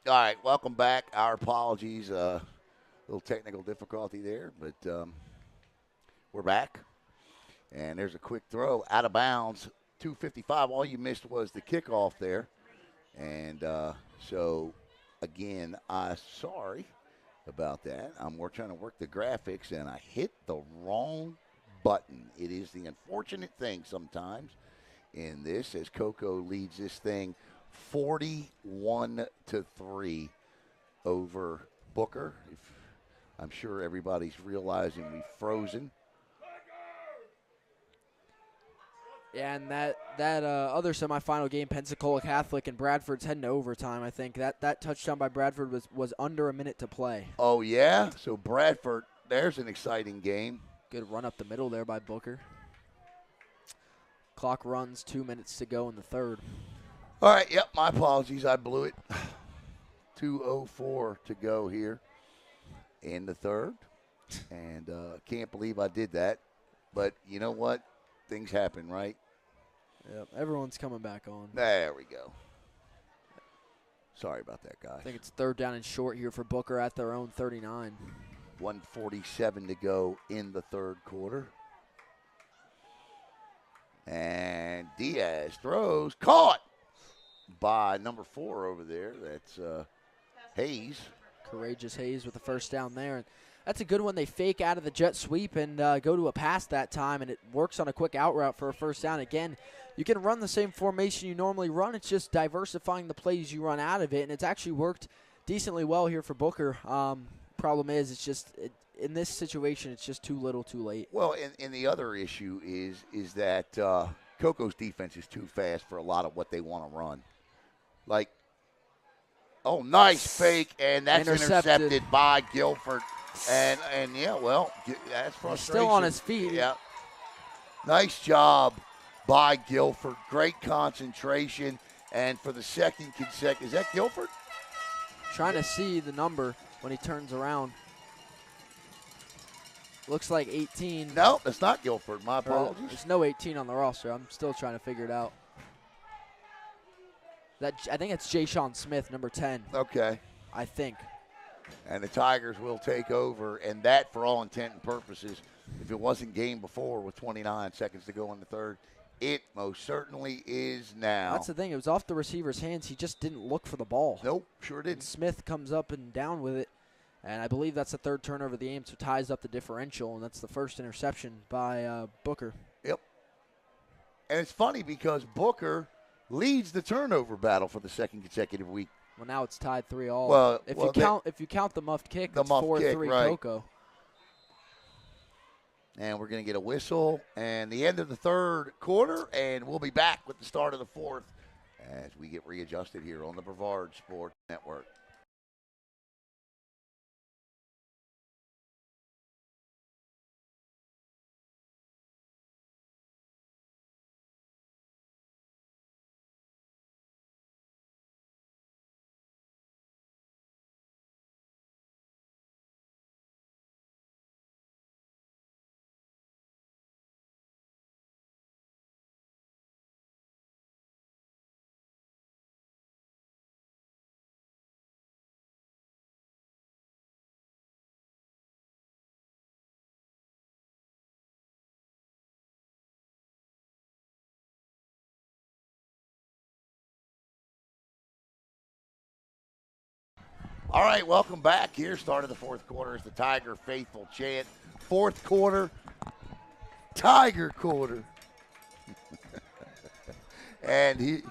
All right, welcome back. Our apologies. Little technical difficulty there, but we're back. And there's a quick throw out of bounds, 2:55. All you missed was the kickoff there. And so, again, I'm sorry about that. We're trying to work the graphics, and I hit the wrong button. It is the unfortunate thing sometimes in this, as Coco leads this thing 41-3 over Booker. I'm sure everybody's realizing we've frozen. Yeah, and that other semifinal game, Pensacola Catholic and Bradford's heading to overtime. I think that touchdown by Bradford was under a minute to play. Oh, yeah? So Bradford, there's an exciting game. Good run up the middle there by Booker. Clock runs, 2 minutes to go in the third. All right, yep, my apologies. I blew it. 2:04 to go here in the third. And can't believe I did that. But you know what? Things happen, right? Yep, everyone's coming back on. There we go. Sorry about that, guys. I think it's third down and short here for Booker at their own 39. 1:47 to go in the third quarter. And Diaz throws, caught by number 4 over there. That's Hayes. Courageous Hayes with the first down there. And that's a good one. They fake out of the jet sweep and go to a pass that time, and it works on a quick out route for a first down. Again, you can run the same formation you normally run. It's just diversifying the plays you run out of it, and it's actually worked decently well here for Booker. Problem is, it's just in this situation, it's just too little, too late. Well, and the other issue is that Coco's defense is too fast for a lot of what they want to run. Like, oh, nice fake, and that's intercepted by Guilford. And yeah, well, that's frustration. He's still on his feet. Yeah. Nice job by Guilford. Great concentration. And for the second consecutive, is that Guilford? Trying to see the number when he turns around. Looks like 18. No, that's not Guilford. My apologies. There's no 18 on the roster. I'm still trying to figure it out. I think it's Jay Sean Smith, number 10. Okay. I think. And the Tigers will take over, and that, for all intent and purposes, if it wasn't game before with 29 seconds to go in the third, it most certainly is now. That's the thing. It was off the receiver's hands. He just didn't look for the ball. Nope, sure didn't. And Smith comes up and down with it, and I believe that's the third turnover of the game, so ties up the differential, and that's the first interception by Booker. Yep. And it's funny because Booker leads the turnover battle for the second consecutive week. Well, now it's tied 3-3. Well, if you count the muffed kick, it's 4-3 right. Coco. And we're going to get a whistle and the end of the third quarter, and we'll be back with the start of the fourth as we get readjusted here on the Brevard Sports Network. All right, welcome back here. Start of the fourth quarter is the Tiger faithful chant. Fourth quarter, Tiger quarter. And he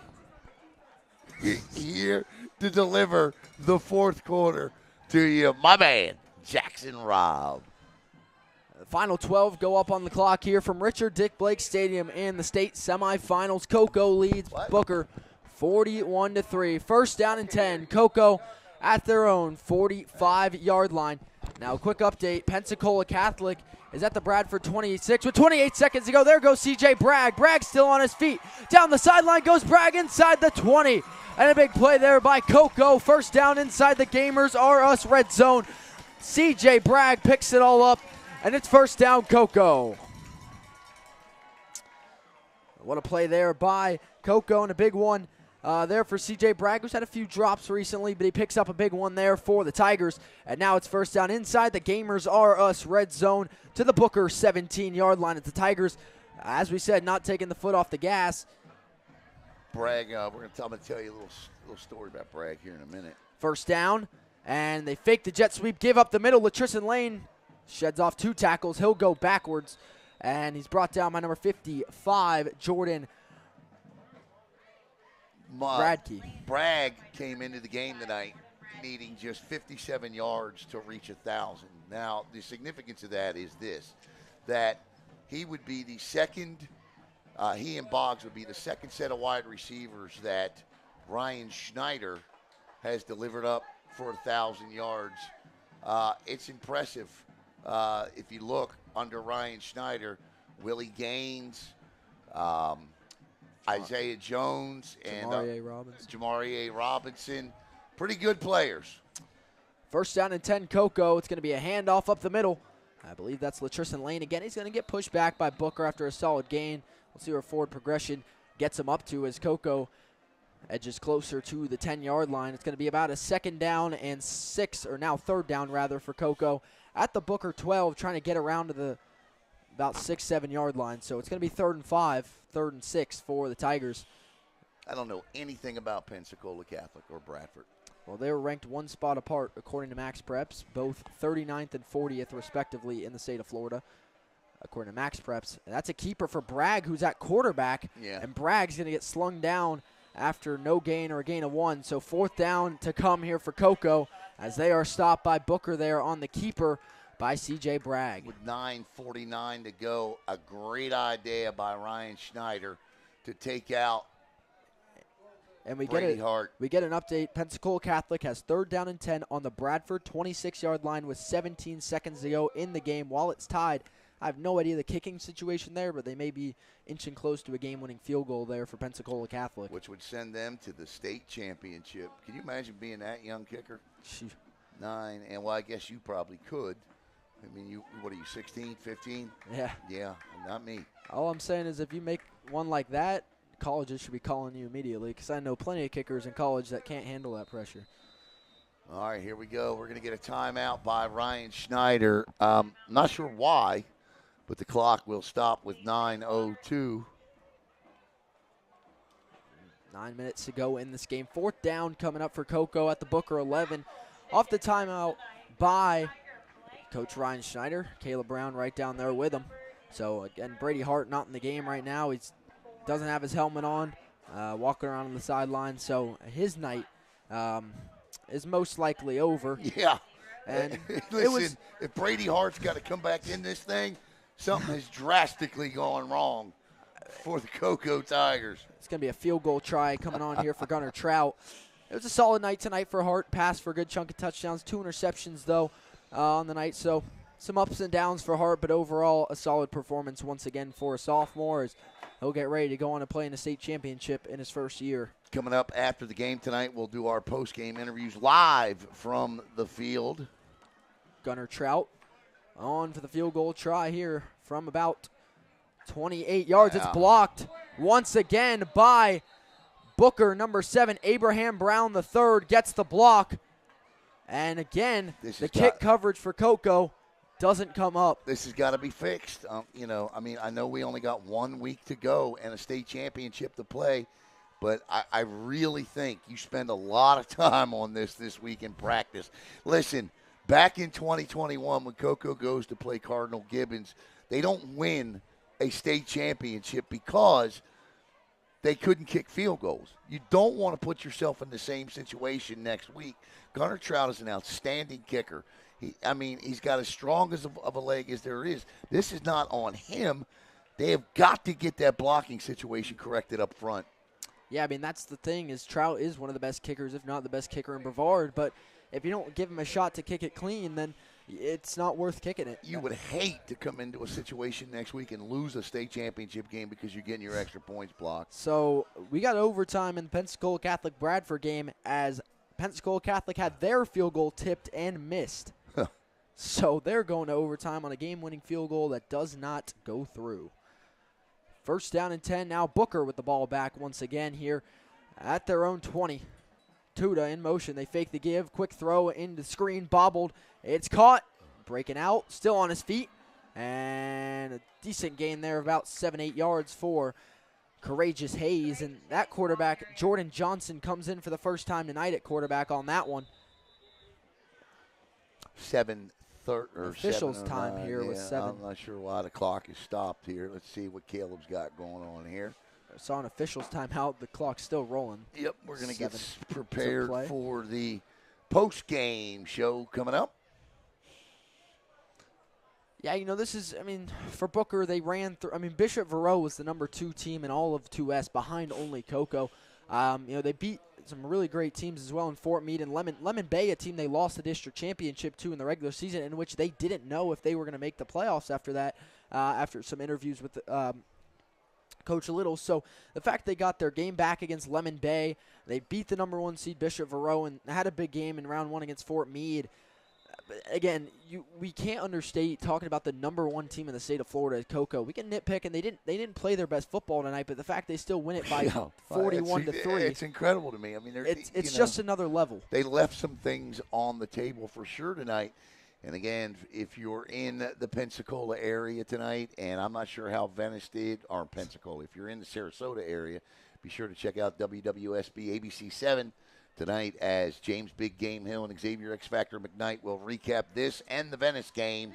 here to deliver the fourth quarter to you, my man, Jackson Robb. The final 12 go up on the clock here from Richard Dick Blake Stadium in the state semifinals. Coco leads Booker 41-3. First down and 10. Coco at their own 45-yard line. Now, a quick update. Pensacola Catholic is at the Bradford 26 with 28 seconds to go. There goes C.J. Bragg. Bragg still on his feet. Down the sideline goes Bragg inside the 20. And a big play there by Coco. First down inside the Gamers R Us red zone. C.J. Bragg picks it all up, and it's first down Coco. What a play there by Coco, and a big one there for C.J. Bragg, who's had a few drops recently, but he picks up a big one there for the Tigers. And now it's first down inside the Gamers R Us red zone to the Booker 17-yard line. It's the Tigers, as we said, not taking the foot off the gas. Bragg, I'm going to tell you a little story about Bragg here in a minute. First down, and they fake the jet sweep, give up the middle. Latrison Lane sheds off 2 tackles. He'll go backwards, and he's brought down by number 55, Jordan Radke. Bragg came into the game tonight needing just 57 yards to reach 1,000. Now, the significance of that is this, that he would be the second, he and Boggs would be the second set of wide receivers that Ryan Schneider has delivered up for 1,000 yards. It's impressive. If you look under Ryan Schneider, Willie Gaines, Isaiah Jones, and Jamarie Robinson, pretty good players. First down and 10, Cocoa. It's going to be a handoff up the middle. I believe that's Latrison Lane again. He's going to get pushed back by Booker after a solid gain. We'll see where forward progression gets him up to as Cocoa edges closer to the 10-yard line. It's going to be about a second down and 6, or now third down rather, for Cocoa at the Booker 12, trying to get around to the about 6-7-yard line. So it's going to be 3rd and 5, 3rd and 6 for the Tigers. I don't know anything about Pensacola Catholic or Bradford. Well, they were ranked 1 spot apart according to Max Preps, both 39th and 40th respectively in the state of Florida, according to Max Preps. And that's a keeper for Bragg, who's at quarterback. Yeah. And Bragg's going to get slung down after no gain or a gain of 1. So 4th down to come here for Cocoa as they are stopped by Booker there on the keeper by C.J. Bragg. With 9:49 to go, a great idea by Ryan Schneider to take out and we Brady Hart. We get an update. Pensacola Catholic has 3rd down and 10 on the Bradford 26-yard line with 17 seconds to go in the game while it's tied. I have no idea the kicking situation there, but they may be inching close to a game-winning field goal there for Pensacola Catholic, which would send them to the state championship. Can you imagine being that young kicker? 9, and well, I guess you probably could. I mean, what are you, 16, 15? Yeah. Yeah, not me. All I'm saying is if you make one like that, colleges should be calling you immediately, because I know plenty of kickers in college that can't handle that pressure. All right, here we go. We're going to get a timeout by Ryan Schneider. Not sure why, but the clock will stop with 9:02. 9 minutes to go in this game. 4th down coming up for Cocoa at the Booker 11. Off the timeout by Coach Ryan Schneider. Caleb Brown right down there with him. So, again, Brady Hart not in the game right now. He doesn't have his helmet on, walking around on the sideline. So, his night is most likely over. Yeah. And listen, if Brady Hart's got to come back in this thing, something has drastically gone wrong for the Cocoa Tigers. It's going to be a field goal try coming on here for Gunnar Trout. It was a solid night tonight for Hart. Passed for a good chunk of touchdowns. 2 interceptions, though, on the night. So some ups and downs for Hart, but overall a solid performance once again for a sophomore as he'll get ready to go on and play in the state championship in his first year. Coming up after the game tonight, we'll do our post-game interviews live from the field. Gunnar Trout on for the field goal try here from about 28 yards. Wow. It's blocked once again by Booker, number 7. Abraham Brown III gets the block. And again, the kick coverage for Cocoa doesn't come up. This has got to be fixed. I know we only got 1 week to go and a state championship to play, but I really think you spend a lot of time on this week in practice. Listen, back in 2021 when Cocoa goes to play Cardinal Gibbons, they don't win a state championship because they couldn't kick field goals. You don't want to put yourself in the same situation next week. Gunnar Trout is an outstanding kicker. He's got as strong of a leg as there is. This is not on him. They have got to get that blocking situation corrected up front. Yeah, that's the thing is Trout is one of the best kickers, if not the best kicker in Brevard. But if you don't give him a shot to kick it clean, then it's not worth kicking it. You would hate to come into a situation next week and lose a state championship game because you're getting your extra points blocked. So we got overtime in the Pensacola Catholic Bradford game as Pensacola Catholic had their field goal tipped and missed. So they're going to overtime on a game-winning field goal that does not go through. First down and 10. Now Booker with the ball back once again here at their own 20. Tuda in motion. They fake the give. Quick throw into the screen. Bobbled. It's caught. Breaking out. Still on his feet. And a decent gain there, about 7-8 yards for Courageous Hayes. And that quarterback, Jordan Johnson, comes in for the first time tonight at quarterback on that one. 7:30 or Officials 7:09. time here was 7. I'm not sure why the clock is stopped here. Let's see what Caleb's got going on here. I saw an officials timeout. The clock's still rolling. Yep, we're going to get 7 prepared to play. for the post-game show coming up. Yeah, you know, this is, I mean, for Booker, they ran through, I mean, Bishop Verot was the number 2 team in all of 2S behind only Cocoa. You know, they beat some really great teams as well in Fort Meade and Lemon Bay, a team they lost the district championship to in the regular season, in which they didn't know if they were going to make the playoffs after that, after some interviews with Coach Little. So the fact they got their game back against Lemon Bay, they beat the number 1 seed Bishop Verot and had a big game in round 1 against Fort Meade. But again, we can't understate talking about the number 1 team in the state of Florida, Cocoa. We can nitpick, and they didn't play their best football tonight, but the fact they still win it by 41-3, it's incredible to me. I mean, it's just another level. They left some things on the table for sure tonight. And again, if you're in the Pensacola area tonight, and I'm not sure how Venice did, or Pensacola, if you're in the Sarasota area, be sure to check out WWSB ABC 7 tonight as James Big Game Hill and Xavier X Factor McKnight will recap this and the Venice game.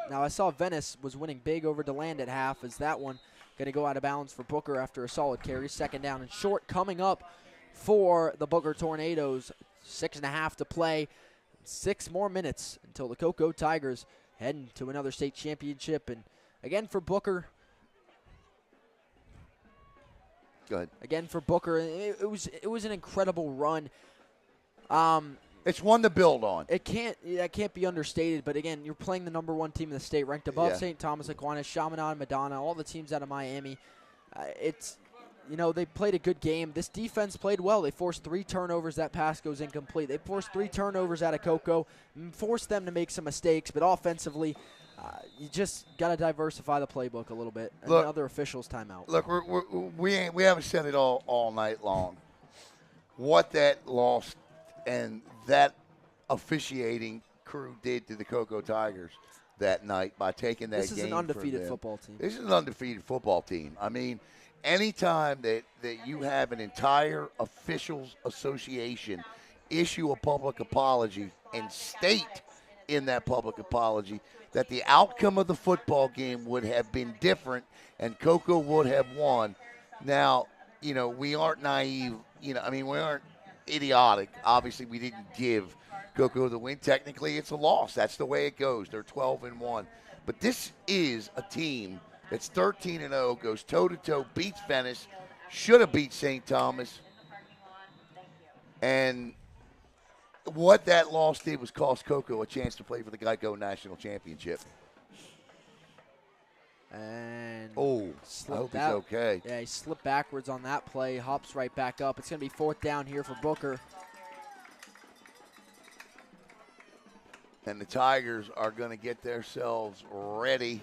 Now, I saw Venice was winning big over DeLand at half. Is that one going to go out of bounds for Booker after a solid carry? Second down and short coming up for the Booker Tornadoes. 6.5 to play. 6 more minutes until the Cocoa Tigers heading to another state championship. And again for Booker. Go ahead. Again for Booker, it was an incredible run. It's one to build on. That can't be understated. But again, you're playing the number 1 team in the state, ranked above St. Thomas Aquinas, Chaminade, Madonna, all the teams out of Miami. They played a good game. This defense played well. They forced 3 turnovers. That pass goes incomplete. They forced 3 turnovers out of Cocoa, forced them to make some mistakes. But offensively, you just got to diversify the playbook a little bit. And look, other officials timeout. Look, we haven't said it all night long. What that loss and that officiating crew did to the Cocoa Tigers that night by taking that game. This is an undefeated football team. This is an undefeated football team. I mean, anytime that you have an entire officials association issue a public apology and state in that public apology that the outcome of the football game would have been different and Cocoa would have won. Now, we aren't naive. We aren't idiotic. Obviously, we didn't give Cocoa the win. Technically, it's a loss. That's the way it goes. They're 12-1. But this is a team that's 13-0, goes toe-to-toe, beats Venice, should have beat St. Thomas. And what that loss did was cost Cocoa a chance to play for the Geico National Championship. And I hope he's okay. Yeah, he slipped backwards on that play, hops right back up. It's going to be 4th down here for Booker. And the Tigers are going to get themselves ready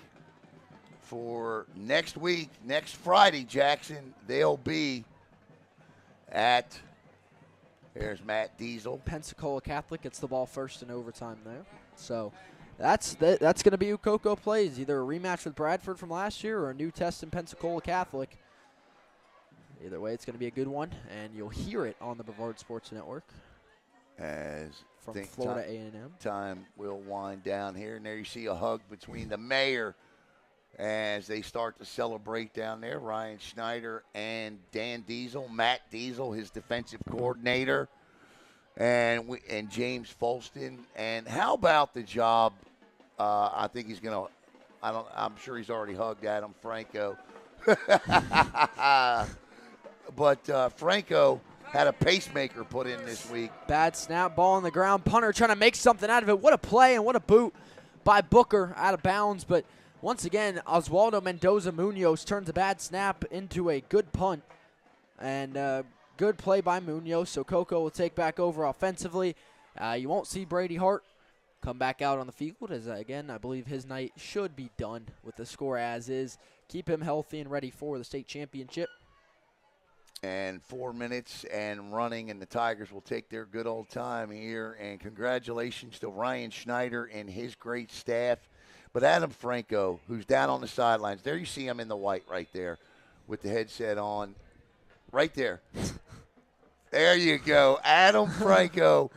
for next week, next Friday, Jackson. They'll be at, there's Matt Diesel. Pensacola Catholic gets the ball first in overtime there. So that's going to be who Cocoa plays, either a rematch with Bradford from last year or a new test in Pensacola Catholic. Either way, it's going to be a good one, and you'll hear it on the Brevard Sports Network. As from Florida A&M. Time will wind down here, and there you see a hug between the mayor as they start to celebrate down there. Ryan Schneider and Dan Diesel, Matt Diesel, his defensive coordinator, and James Folston. And how about the job? I think he's going to. I'm sure he's already hugged Adam Franco, but Franco had a pacemaker put in this week. Bad snap, ball on the ground. Punter trying to make something out of it. What a play and what a boot by Booker out of bounds. But once again, Oswaldo Mendoza Munoz turns a bad snap into a good punt. And good play by Munoz. So Cocoa will take back over offensively. You won't see Brady Hart come back out on the field. As again, I believe his night should be done with the score as is. Keep him healthy and ready for the state championship. and 4 minutes and running, and the Tigers will take their good old time here. And congratulations to Ryan Schneider and his great staff. But Adam Franco, who's down on the sidelines, there you see him in the white right there with the headset on. Right there. There you go. Adam Franco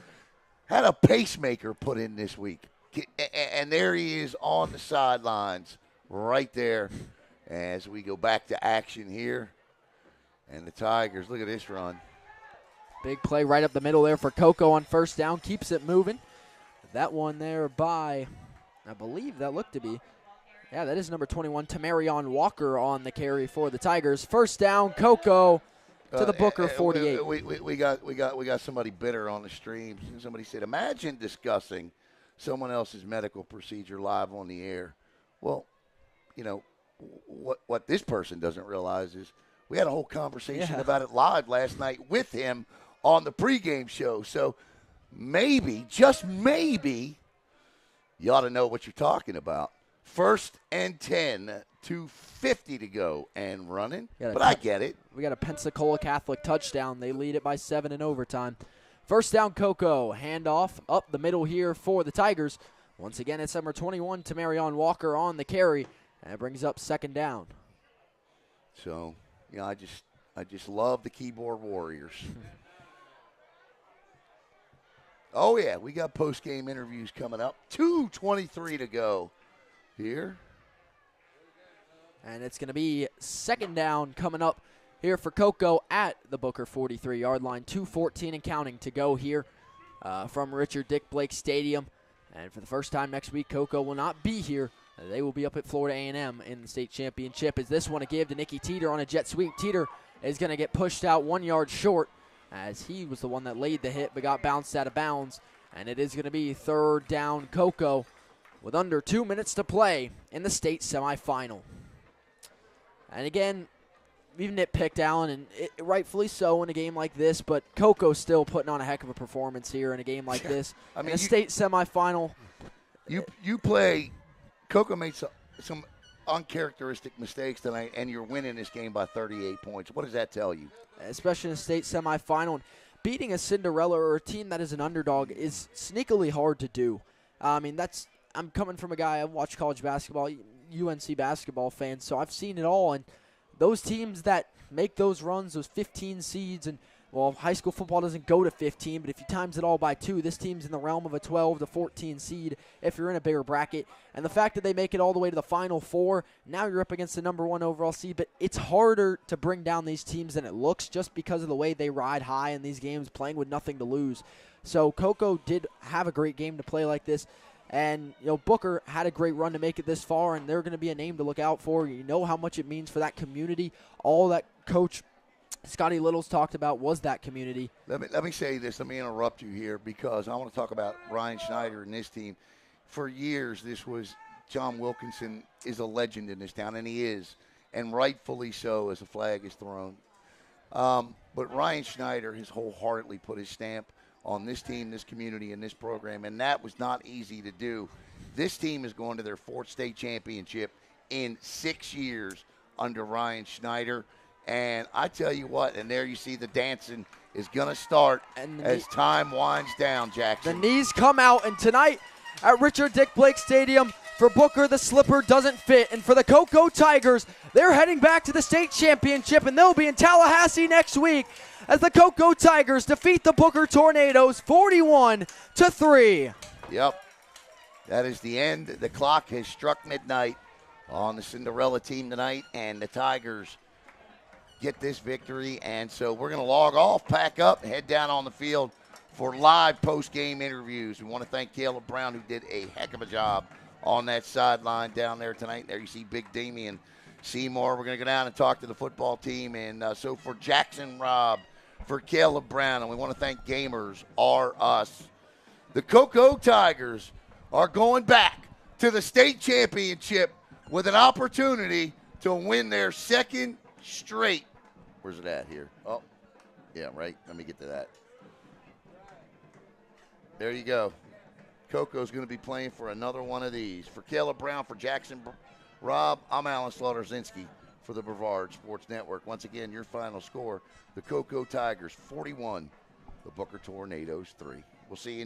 had a pacemaker put in this week. And there he is on the sidelines right there as we go back to action here. And the Tigers, look at this run. Big play right up the middle there for Coco on first down. Keeps it moving. That one there by, I believe that looked to be, yeah, that is number 21, Tamarion Walker on the carry for the Tigers. First down, Coco to the Booker 48. We got somebody bitter on the stream. Somebody said, imagine discussing someone else's medical procedure live on the air. Well, you know, what this person doesn't realize is we had a whole conversation about it live last night with him on the pregame show. So maybe, just maybe, you ought to know what you're talking about. 1st and 10, 2:50 to go and running. But I get it. We got a Pensacola Catholic touchdown. They lead it by 7 in overtime. First down, Coco. Handoff up the middle here for the Tigers. Once again, it's number 21, Tamarion Walker on the carry. And it brings up 2nd down. So, you know, I just love the keyboard warriors. Oh, yeah, we got post-game interviews coming up. 2:23 to go here. And it's going to be 2nd down coming up here for Coco at the Booker 43-yard line. 2:14 and counting to go here from Richard Dick Blake Stadium. And for the first time next week, Coco will not be here. They will be up at Florida A&M in the state championship. Is this one a give to Nicky Teeter on a jet sweep? Teeter is going to get pushed out 1 yard short as he was the one that laid the hit but got bounced out of bounds. And it is going to be 3rd down, Coco, with under 2 minutes to play in the state semifinal. And again, we've nitpicked Allen, and rightfully so in a game like this, but Coco's still putting on a heck of a performance here in a game like this. I mean, in a state semifinal. You play – Coco made some uncharacteristic mistakes tonight, and you're winning this game by 38 points. What does that tell you? Especially in a state semifinal. Beating a Cinderella or a team that is an underdog is sneakily hard to do. I mean, I'm coming from a guy, I watch college basketball, UNC basketball fan, so I've seen it all. And those teams that make those runs, those 15 seeds, and, well, high school football doesn't go to 15, but if you times it all by 2, this team's in the realm of a 12 to 14 seed if you're in a bigger bracket. And the fact that they make it all the way to the Final Four, now you're up against the number 1 overall seed, but it's harder to bring down these teams than it looks just because of the way they ride high in these games, playing with nothing to lose. So Coco did have a great game to play like this. And, you know, Booker had a great run to make it this far, and they're going to be a name to look out for. You know how much it means for that community. All that Coach Scotty Little's talked about was that community. Let me say this. Let me interrupt you here because I want to talk about Ryan Schneider and this team. For years, this was John Wilkinson is a legend in this town, and he is, and rightfully so as the flag is thrown. But Ryan Schneider has wholeheartedly put his stamp on this team, this community, and this program, and that was not easy to do. This team is going to their 4th state championship in 6 years under Ryan Schneider. And I tell you what, and there you see the dancing is going to start as time winds down, Jackson. The knees come out, and tonight at Richard Dick Blake Stadium, for Booker, the slipper doesn't fit. And for the Coco Tigers, they're heading back to the state championship, and they'll be in Tallahassee next week as the Coco Tigers defeat the Booker Tornadoes 41-3. Yep. That is the end. The clock has struck midnight on the Cinderella team tonight, and the Tigers get this victory. And so we're going to log off, pack up, and head down on the field for live post-game interviews. We want to thank Caleb Brown, who did a heck of a job on that sideline down there tonight. There you see Big Damian Seymour. We're going to go down and talk to the football team. And so for Jackson Robb, for Caleb Brown, and we want to thank Gamers R Us. The Coco Tigers are going back to the state championship with an opportunity to win their 2nd straight. Where's it at here? Oh, yeah, right. Let me get to that. There you go. Coco's going to be playing for another one of these. For Caleb Brown, for Jackson Robb, I'm Alan Slaughter-Zinski. for the Brevard Sports Network. Once again, your final score, the Cocoa Tigers 41, the Booker Tornadoes 3. We'll see you in